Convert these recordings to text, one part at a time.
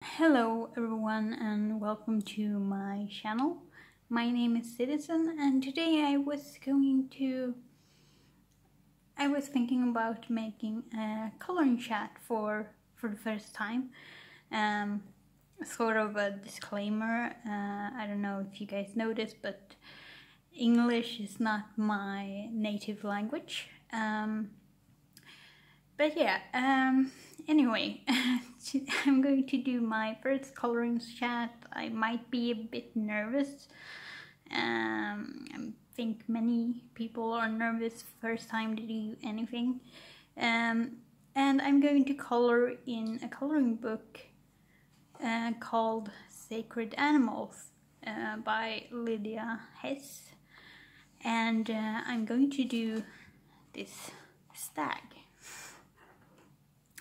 Hello everyone and welcome to my channel. My name is Citizen and today I was thinking about making a coloring chat for the first time. Sort of a disclaimer, I don't know if you guys noticed, but English is not my native language. But yeah, anyway, I'm going to do my first coloring chat. I might be a bit nervous. I think many people are nervous first time to do anything. And I'm going to color in a coloring book called Sacred Animals by Lydia Hess. And I'm going to do this stag.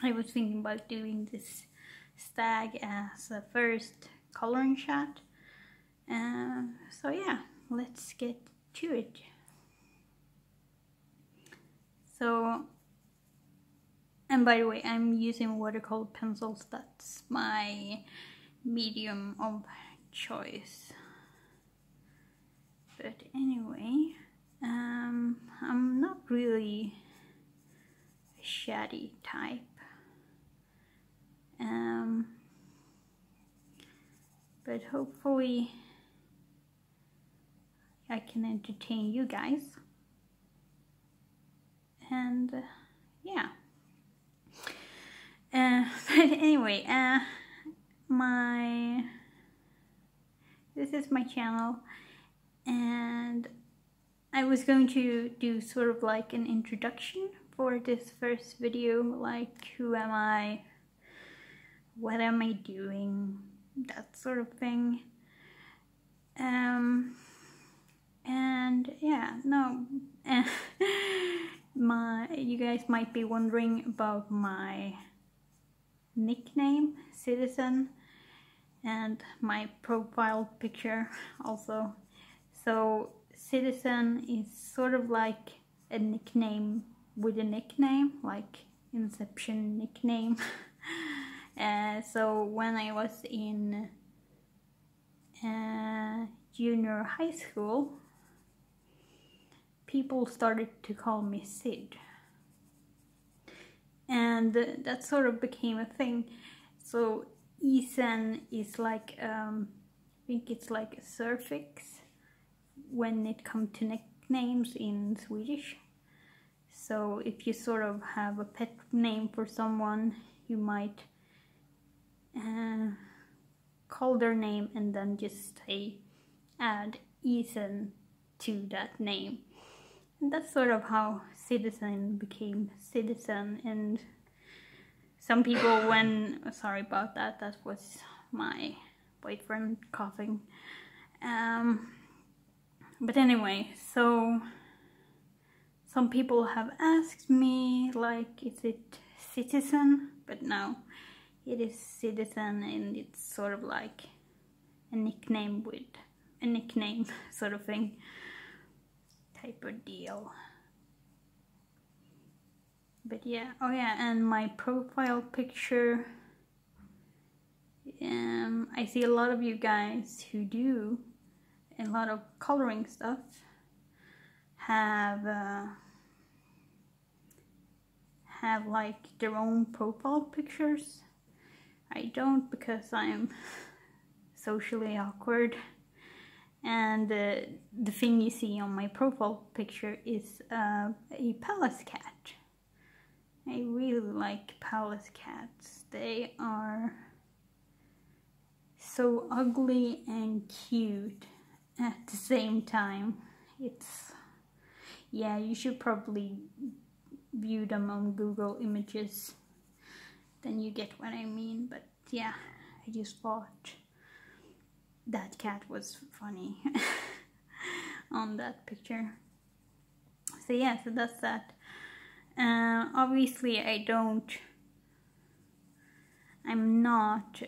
I was thinking about doing this stag as a first coloring shot. So yeah, let's get to it. So, and by the way, I'm using watercolor pencils. That's my medium of choice. But anyway, I'm not really a shady type. But hopefully I can entertain you guys. And yeah. But anyway, this is my channel, and I was going to do sort of like an introduction for this first video, like who am I, what am I doing, that sort of thing. And yeah, no, you guys might be wondering about my nickname, Citizen, and my profile picture also. So Citizen is sort of like a nickname with a nickname, like Inception nickname. So when I was in junior high school, people started to call me Sid, and that sort of became a thing. So Isen is like, I think it's like a suffix when it comes to nicknames in Swedish. So if you sort of have a pet name for someone, you might call their name and then just add Isen to that name. And that's sort of how Citizen became Citizen. And some people, sorry about that, that was my boyfriend coughing. But anyway, so some people have asked me, like, is it Citizen? But no, it is Citizen, and it's sort of like a nickname with a nickname sort of thing, type of deal. But yeah, oh yeah, and my profile picture, I see a lot of you guys who do a lot of coloring stuff have like their own profile pictures. I don't, because I'm socially awkward, and the thing you see on my profile picture is a Pallas cat. I really like Pallas cats. They are so ugly and cute at the same time. Yeah, you should probably view them on Google Images, then you get what I mean. But yeah, I just thought that cat was funny on that picture. So yeah, so that's that. Obviously I'm not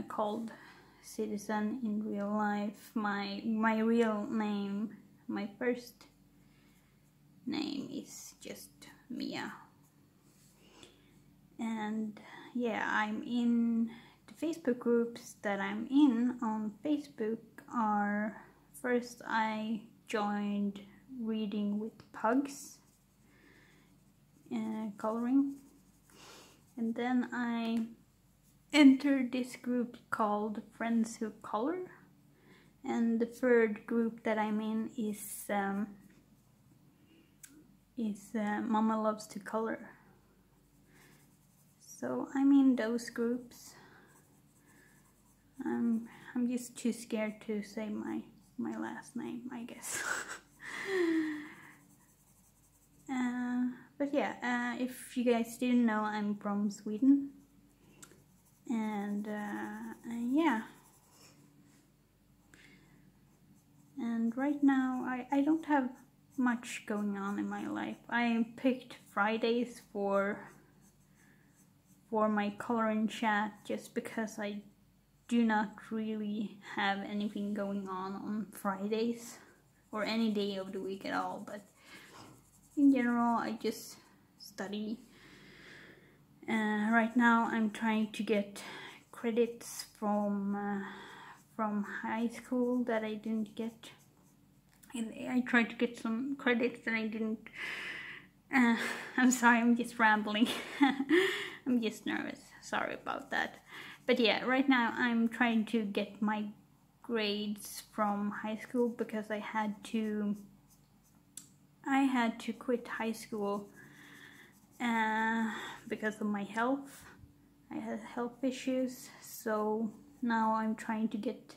called Citizen in real life. My real name, my first name is just Mia. And yeah, I'm in the Facebook groups that I'm in on Facebook are, first I joined Reading with Pugs, coloring, and then I entered this group called Friends Who Color, and the third group that I'm in is Mama Loves to Color. So I'm in those groups. I'm just too scared to say my last name, I guess. But yeah, if you guys didn't know, I'm from Sweden, and yeah. And right now I don't have much going on in my life. I picked Fridays for my coloring chat just because I do not really have anything going on Fridays or any day of the week at all, but in general I just study. Right now I'm trying to get credits from high school that I didn't get. I tried to get some credits that I didn't. I'm sorry, I'm just rambling. I'm just nervous, sorry about that. But yeah, right now I'm trying to get my grades from high school because I had to quit high school because of my health. I had health issues, so now I'm trying to get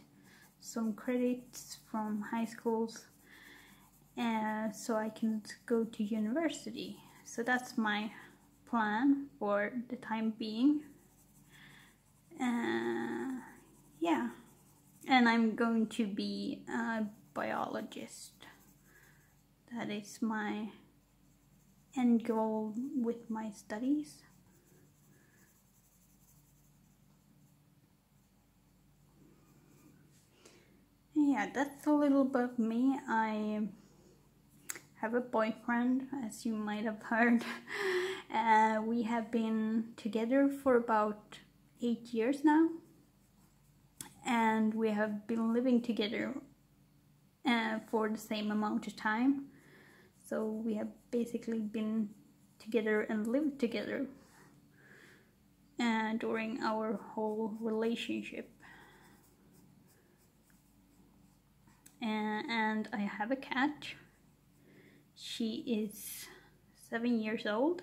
some credits from high schools so I can go to university. So that's my plan for the time being. Yeah, and I'm going to be a biologist. That is my end goal with my studies. Yeah, that's a little about me. I have a boyfriend, as you might have heard. We have been together for about 8 years now, and we have been living together for the same amount of time. So we have basically been together and lived together during our whole relationship. And I have a cat. She is 7 years old.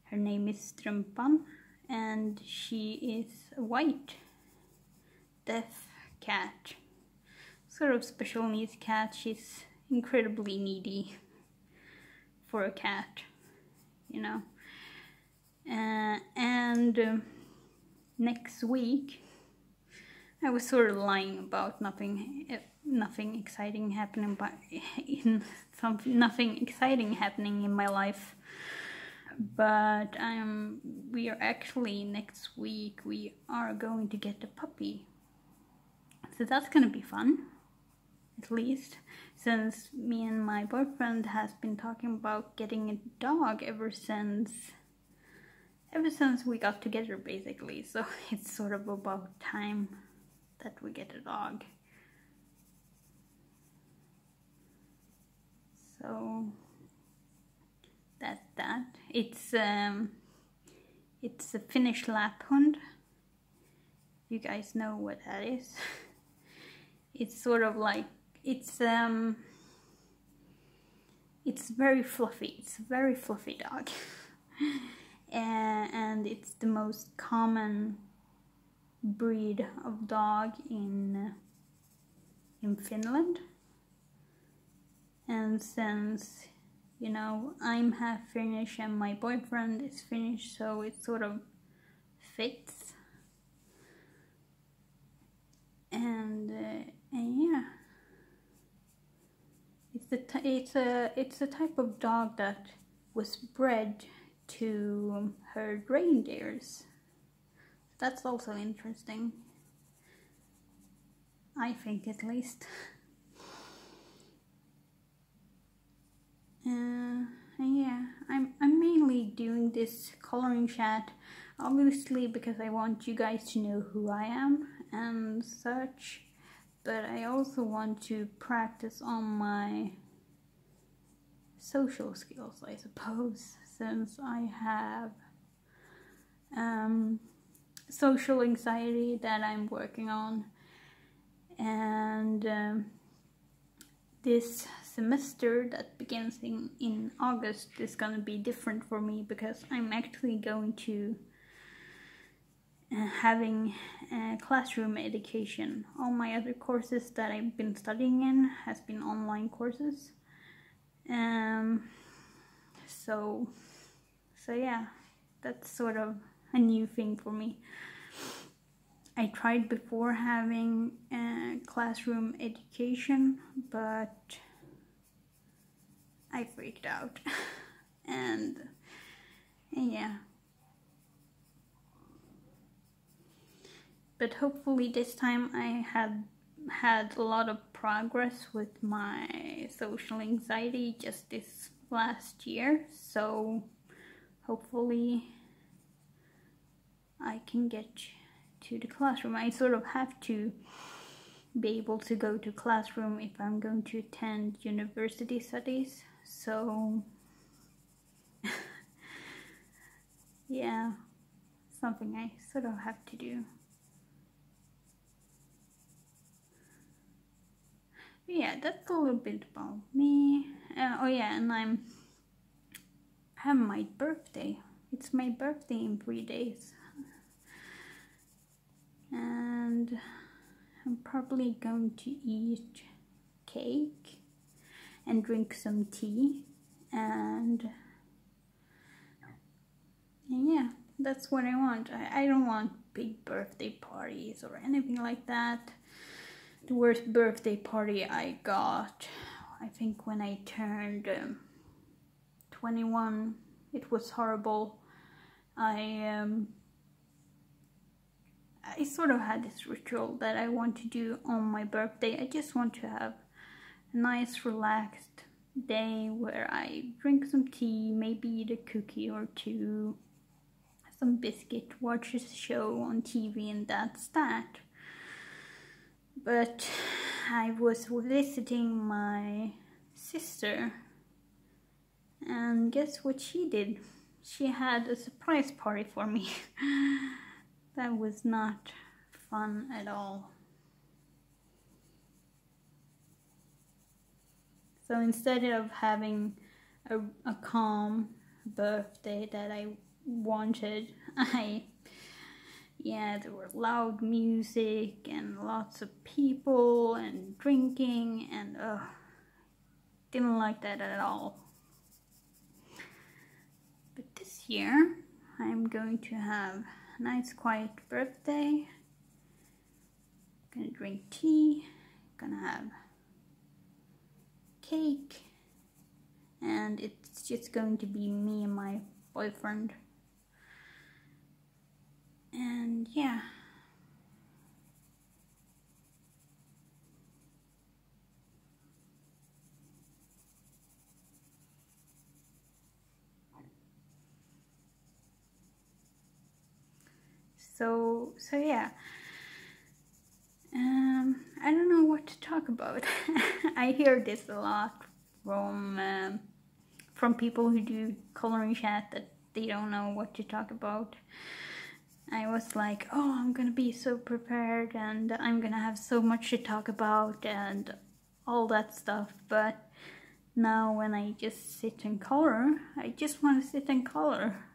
Her name is Strumpan, and she is a white, deaf cat. Sort of special needs cat. She's incredibly needy for a cat, you know. And next week, I was sort of lying about nothing exciting happening, nothing exciting happening in my life. But we are actually next week we are going to get a puppy. So that's gonna be fun, at least, since me and my boyfriend has been talking about getting a dog ever since we got together, basically. So it's sort of about time that we get a dog. So that's that. It's a Finnish Lapphund. You guys know what that is. It's sort of like it's very fluffy. It's a very fluffy dog. And it's the most common breed of dog in Finland. And since, you know, I'm half Finnish and my boyfriend is Finnish, so it sort of fits. And yeah, it's a type of dog that was bred to herd reindeers. That's also interesting, I think, at least. Yeah, I'm mainly doing this coloring chat. obviously because I want you guys to know who I am and such, but I also want to practice on my social skills, I suppose, since I have social anxiety that I'm working on. And this semester that begins in August is going to be different for me because I'm actually going to having classroom education. All my other courses that I've been studying in has been online courses. So yeah, that's sort of a new thing for me. I tried before having classroom education, but I freaked out. and yeah. But hopefully this time I had a lot of progress with my social anxiety just this last year, so hopefully I can get to the classroom. I sort of have to be able to go to classroom if I'm going to attend university studies, so yeah, something I sort of have to do. Yeah, that's a little bit about me. Oh yeah, and I have my birthday. It's my birthday in 3 days. And I'm probably going to eat cake and drink some tea. And yeah, that's what I want. I don't want big birthday parties or anything like that. The worst birthday party I got, I think when I turned 21, it was horrible. I sort of had this ritual that I want to do on my birthday. I just want to have a nice relaxed day where I drink some tea, maybe eat a cookie or two, some biscuit, watch a show on TV, and that's that. But I was visiting my sister, and guess what she did? She had a surprise party for me. That was not fun at all. So instead of having a calm birthday that I wanted, there were loud music and lots of people and drinking, and didn't like that at all. But this year I'm going to have a nice quiet birthday. Gonna drink tea, gonna have cake, and it's just going to be me and my boyfriend. And yeah. So yeah. I don't know what to talk about. I hear this a lot from people who do coloring chat, that they don't know what to talk about. I was like, oh, I'm gonna be so prepared and I'm gonna have so much to talk about and all that stuff, but now when I just sit and color, I just want to sit and color.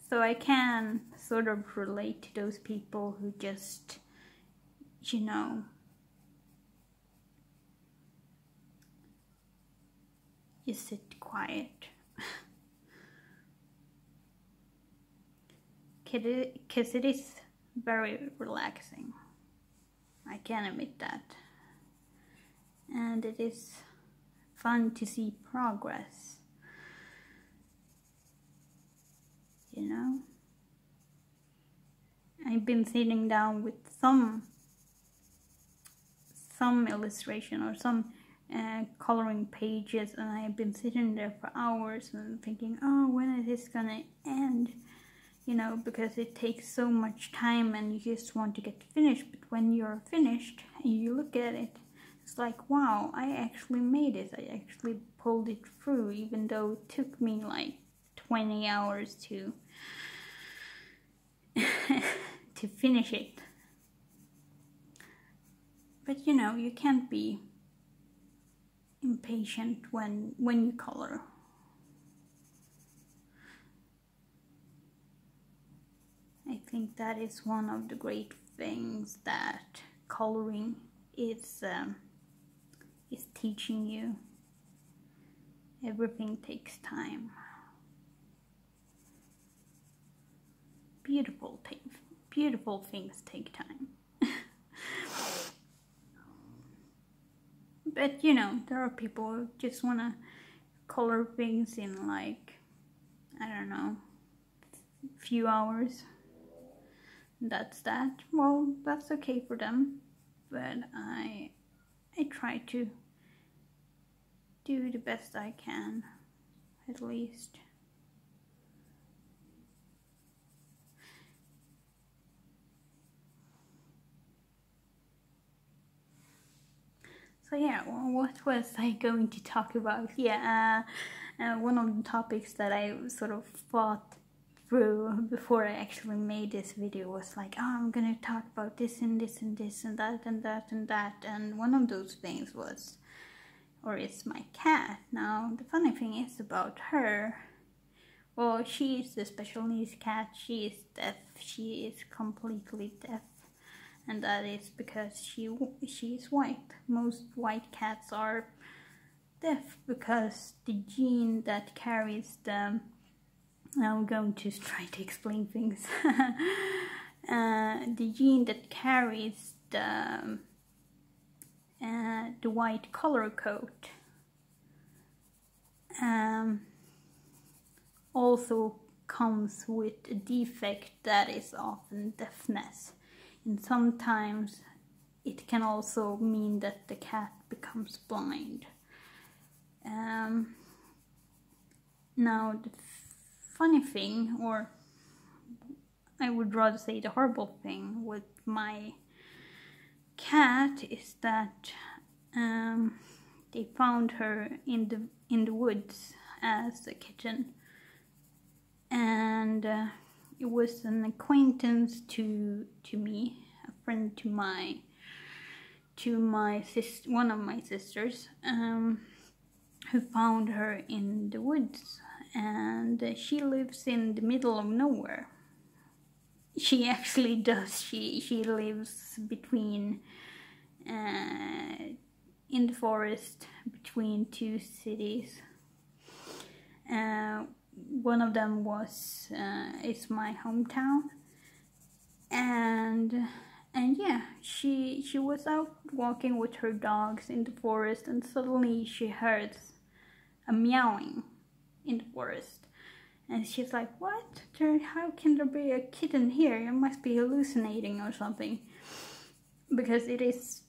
So I can sort of relate to those people who just, you know, just sit quiet. Because it is very relaxing. I can admit that. And it is fun to see progress. You know? I've been sitting down with some illustration or some coloring pages, and I've been sitting there for hours and thinking, oh, when is this gonna end? you know, because it takes so much time and you just want to get finished. But when you're finished and you look at it, it's like, wow, I actually made it. I actually pulled it through, even though it took me like 20 hours to to finish it. But you know, you can't be impatient when you color. I think that is one of the great things that coloring is teaching you. Everything takes time. Beautiful things take time. But you know, there are people who just want to color things in like, I don't know, few hours. That's that. Well, that's okay for them. But I try to do the best I can, at least. So yeah, well, what was I going to talk about? Yeah, one of the topics that I sort of thought through before I actually made this video was like, oh, I'm gonna talk about this and this and this and that and that and that, and one of those things was, or is my cat. Now, the funny thing is about her, well, she is the special needs cat. She is deaf. She is completely deaf. And that is because she is white. Most white cats are deaf because the gene that carries the... Now I'm going to try to explain things. The gene that carries the white color coat also comes with a defect that is often deafness. And sometimes it can also mean that the cat becomes blind. Now the funny thing, or I would rather say the horrible thing with my cat is that they found her in the woods as a kitten, and it was an acquaintance to me, a friend to my sister, one of my sisters, who found her in the woods, and she lives in the middle of nowhere. She actually does. She lives between in the forest between two cities. One of them is my hometown, and yeah, she was out walking with her dogs in the forest, and suddenly she hears a meowing in the forest, and she's like, "What? How can there be a kitten here? You must be hallucinating or something," because it is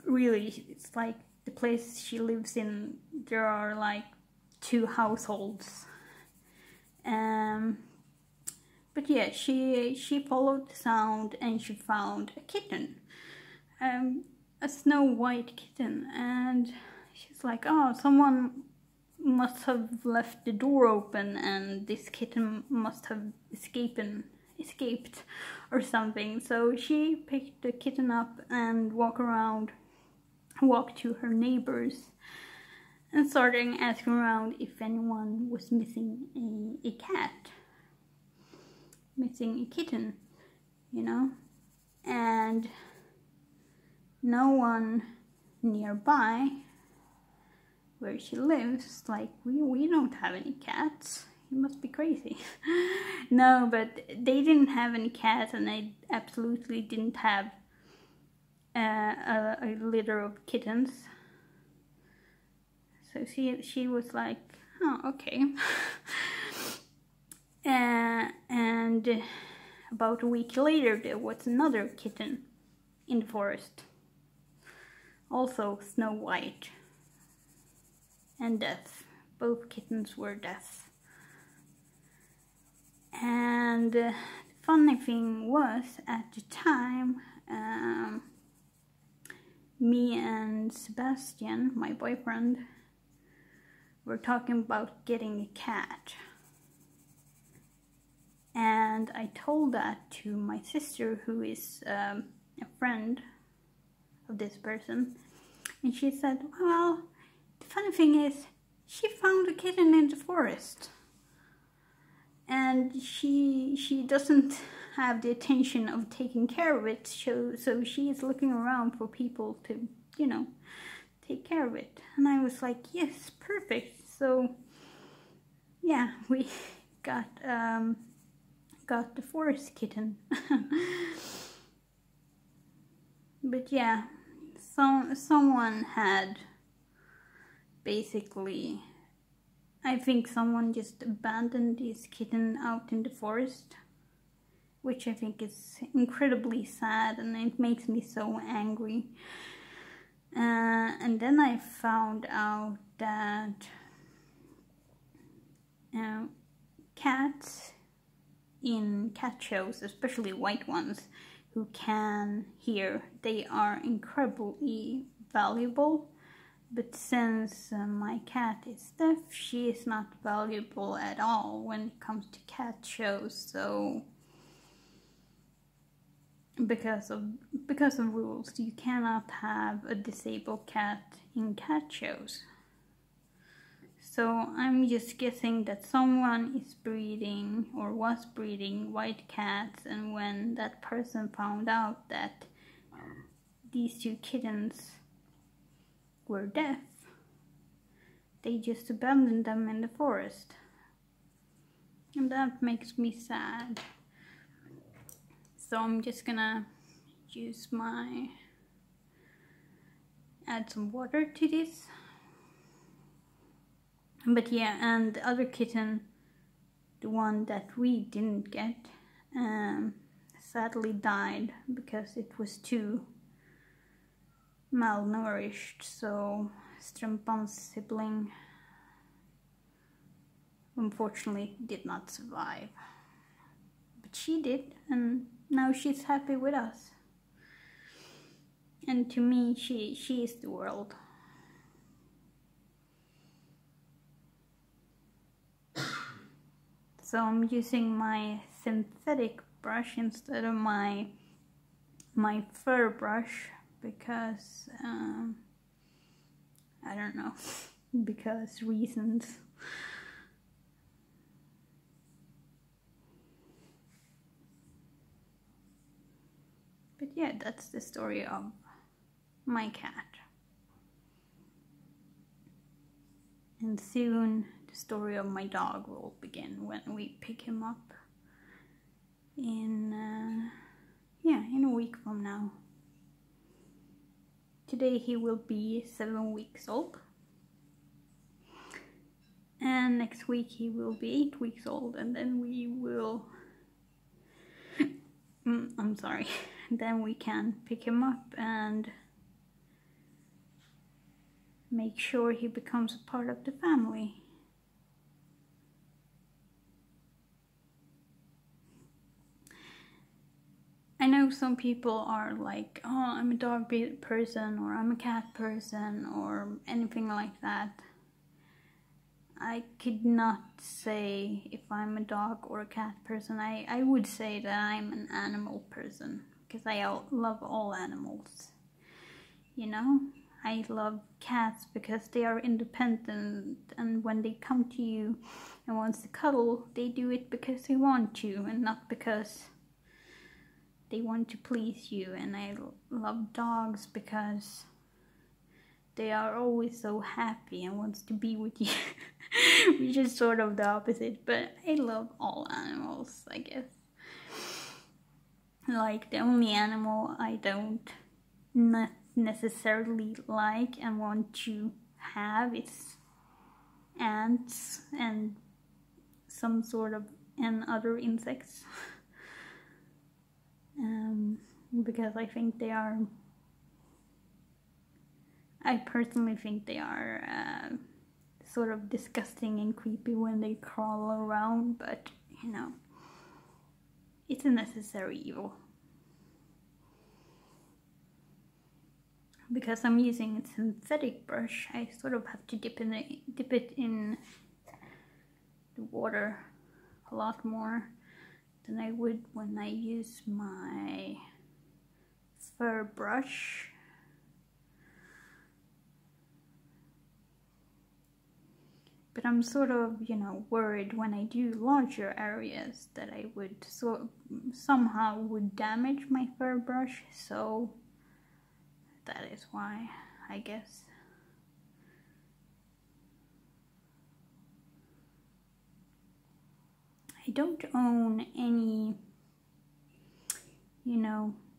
really, it's like the place she lives in, there are like 2 households. But yeah, she followed the sound and she found a kitten, a snow white kitten, and she's like, oh, someone must have left the door open and this kitten must have escaped or something. So she picked the kitten up and walked to her neighbors and started asking around if anyone was missing a cat, missing a kitten, you know, and no one nearby where she lives, like, we don't have any cats, you must be crazy. No, but they didn't have any cats, and they absolutely didn't have a litter of kittens. So she was like, oh, okay. And about a week later, there was another kitten in the forest, also snow white and deaf. Both kittens were deaf. And the funny thing was, at the time, me and Sebastian, my boyfriend, were talking about getting a cat. And I told that to my sister, who is a friend of this person. And she said, well, the funny thing is, she found a kitten in the forest. And she doesn't have the attention of taking care of it, so she is looking around for people to, you know, take care of it. And I was like, yes, perfect. So yeah, we got the forest kitten. But yeah, someone had basically, I think someone just abandoned this kitten out in the forest, which I think is incredibly sad, and it makes me so angry. And then I found out that cats in cat shows, especially white ones who can hear, they are incredibly valuable. But since my cat is deaf, she is not valuable at all when it comes to cat shows. So because of rules, you cannot have a disabled cat in cat shows. So I'm just guessing that someone is breeding or was breeding white cats, and when that person found out that these two kittens were deaf, they just abandoned them in the forest. And that makes me sad. So I'm just gonna add some water to this. But yeah, and the other kitten, the one that we didn't get, sadly died because it was too malnourished. So Strumpan's sibling unfortunately did not survive. But she did, and now she's happy with us. And to me, she is the world. So I'm using my synthetic brush instead of my fur brush because I don't know, because reasons. But yeah, that's the story of my cat. And soon the story of my dog will begin when we pick him up in a week from now. Today he will be 7 weeks old, and next week he will be 8 weeks old, and then we will then we can pick him up and make sure he becomes a part of the family. I know some people are like, oh, I'm a dog person, or I'm a cat person, or anything like that. I could not say if I'm a dog or a cat person. I would say that I'm an animal person, because I love all animals. You know, I love cats because they are independent, and when they come to you and want to cuddle, they do it because they want to, and not because they want to please you. And I love dogs because they are always so happy and wants to be with you, which is sort of the opposite. But I love all animals, I guess. Like, the only animal I don't not necessarily like and want to have is ants and some sort of and other insects. Because I personally think they are sort of disgusting and creepy when they crawl around, but you know, it's a necessary evil. Because I'm using a synthetic brush, I sort of have to dip it in the water a lot more than I would when I use my fur brush. But I'm sort of, worried when I do larger areas that I would somehow would damage my fur brush, so that is why, I guess. I don't own any,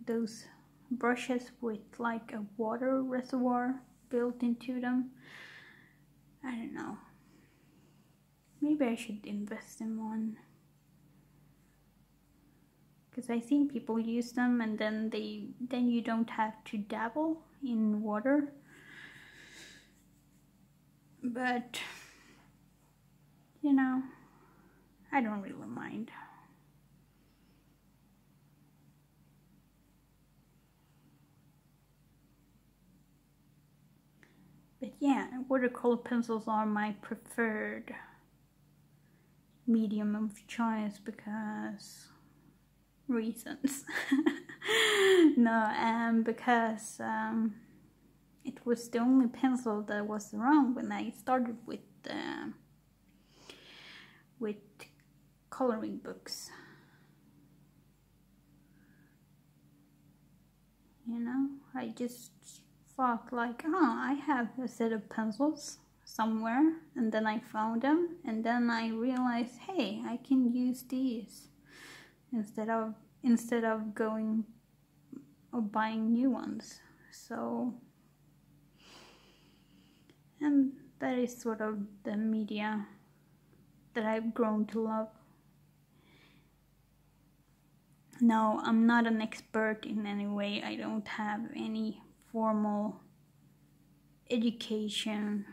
those brushes with like a water reservoir built into them. I don't know. Maybe I should invest in one. Because I've seen people use them and then you don't have to dabble in water. But, I don't really mind. But yeah, watercolor pencils are my preferred medium of choice because reasons. No, because it was the only pencil that was around when I started with coloring books. I just thought like, I have a set of pencils somewhere, and then I found them, and then I realized, hey, I can use these instead of going or buying new ones. So, and that is sort of the media that I've grown to love. No, I'm not an expert in any way. I don't have any formal education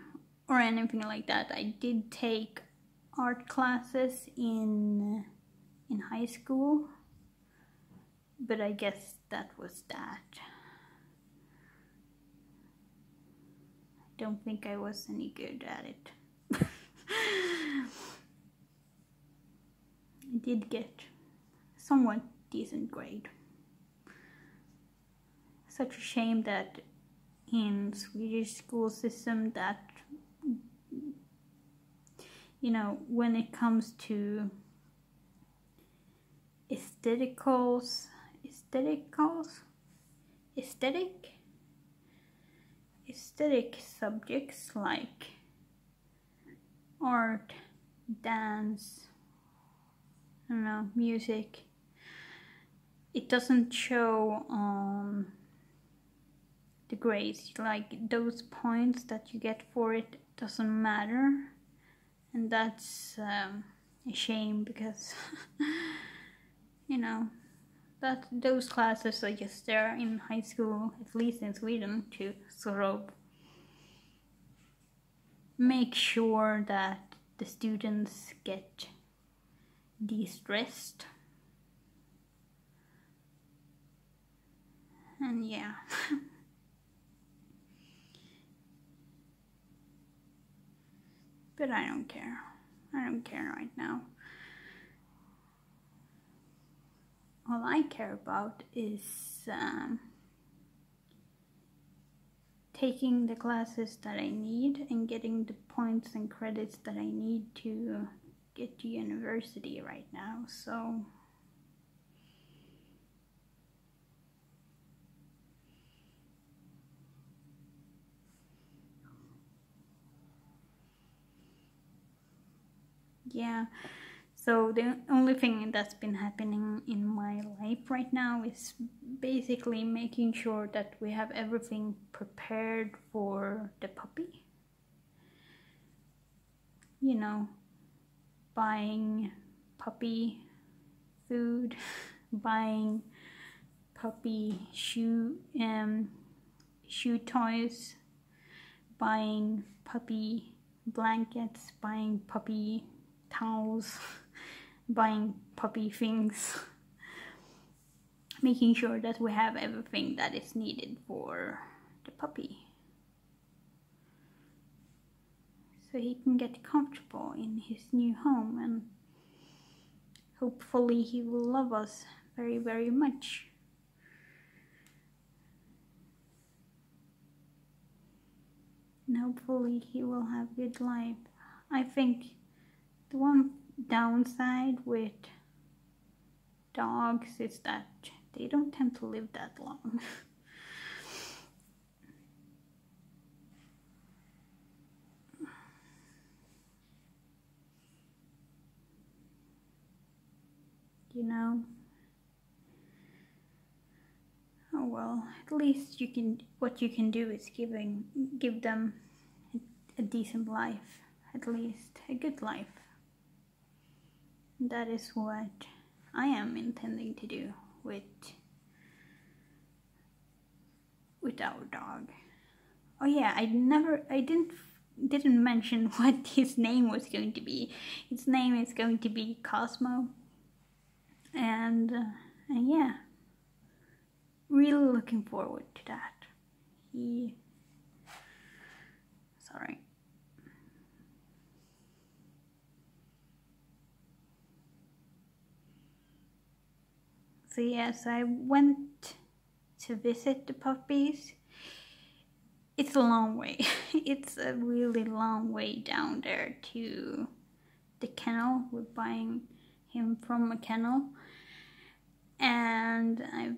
or anything like that. I did take art classes in high school, but I guess that was that. I don't think I was any good at it. I did get somewhat decent grade. Such a shame that in Swedish school system that when it comes to aesthetic subjects like art, dance, music, it doesn't show on the grades. Like those points that you get for it doesn't matter, and that's a shame because that those classes are just there in high school, at least in Sweden, to sort of make sure that the students get de-stressed. And yeah. But I don't care. I don't care right now. All I care about is taking the classes that I need and getting the points and credits that I need to get to university right now. So yeah, so the only thing that's been happening in my life right now is basically making sure that we have everything prepared for the puppy. Buying puppy food, buying puppy shoe toys, buying puppy blankets, buying puppy towels, buying puppy things. making sure that we have everything that is needed for the puppy, so he can get comfortable in his new home, and hopefully he will love us very, very much. And hopefully he will have a good life. I think the one downside with dogs is that they don't tend to live that long. You know? Oh well, at least what you can do is give them a decent life, at least a good life. That is what I am intending to do with our dog. Oh yeah, I didn't mention what his name was going to be. His name is going to be Cosmo, and yeah, really looking forward to that. Sorry. So yes, I went to visit the puppies. It's a long way. It's a really long way down there to the kennel. We're buying him from a kennel, and I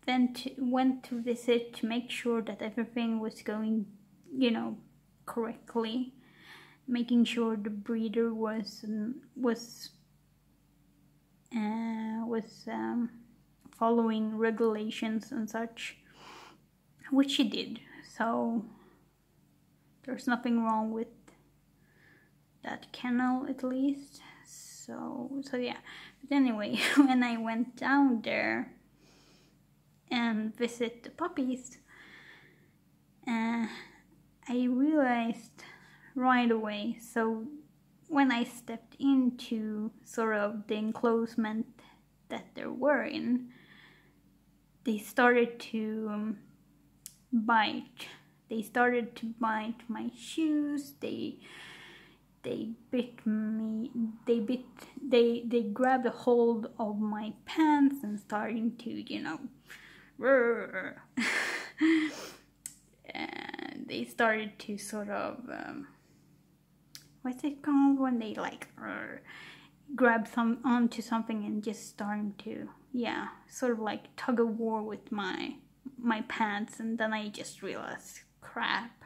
went to visit to make sure that everything was going, correctly, making sure the breeder was following regulations and such, which she did. So there's nothing wrong with that kennel, at least. So yeah. But anyway, when I went down there and visit the puppies, I realized right away. So when I stepped into sort of the enclosement that they were in, they started to bite. They started to bite my shoes. They bit me. They grabbed a hold of my pants and starting to, and they started to sort of what's it called when they like grab onto something and just starting to, yeah, sort of like tug of war with my pants. And then I just realized, crap,